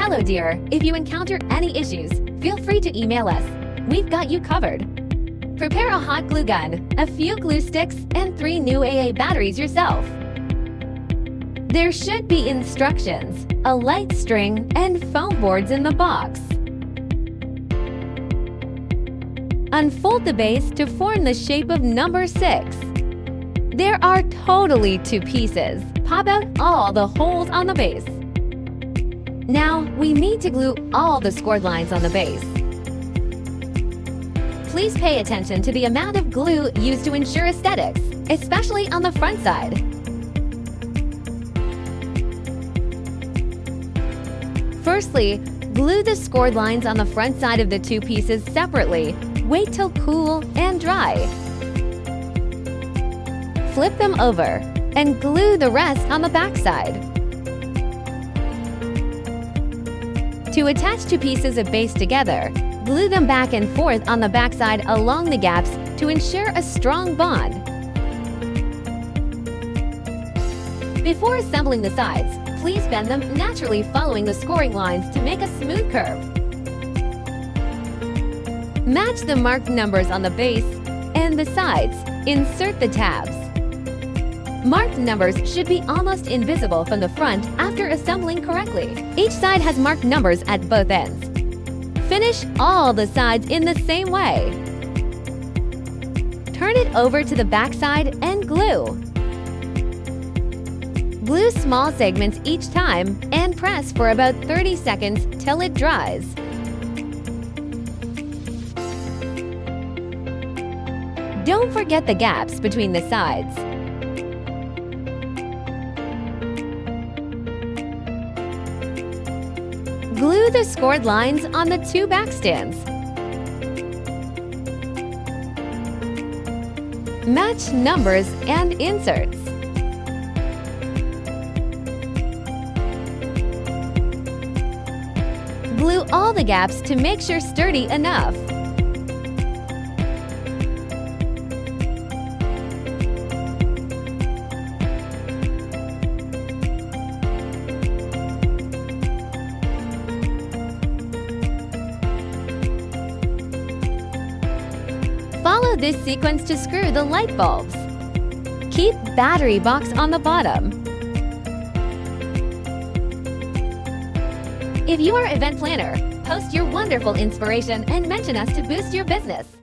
Hello dear, if you encounter any issues, feel free to email us. We've got you covered. Prepare a hot glue gun, a few glue sticks, and 3 new AA batteries yourself. There should be instructions, a light string, and foam boards in the box. Unfold the base to form the shape of number 6. There are totally 2 pieces. Pop out all the holes on the base. Now, we need to glue all the scored lines on the base. Please pay attention to the amount of glue used to ensure aesthetics, especially on the front side. Firstly, glue the scored lines on the front side of the 2 pieces separately. Wait till cool and dry. Flip them over and glue the rest on the back side. To attach 2 pieces of base together, glue them back and forth on the back side along the gaps to ensure a strong bond. Before assembling the sides, please bend them naturally following the scoring lines to make a smooth curve. Match the marked numbers on the base and the sides. Insert the tabs. Marked numbers should be almost invisible from the front after assembling correctly. Each side has marked numbers at both ends. Finish all the sides in the same way. Turn it over to the back side and glue. Glue small segments each time and press for about 30 seconds till it dries. Don't forget the gaps between the sides. Glue the scored lines on the 2 back stands. Match numbers and inserts. Glue all the gaps to make sure sturdy enough. Follow this sequence to screw the light bulbs. Keep battery box on the bottom. If you are an event planner, post your wonderful inspiration and mention us to boost your business.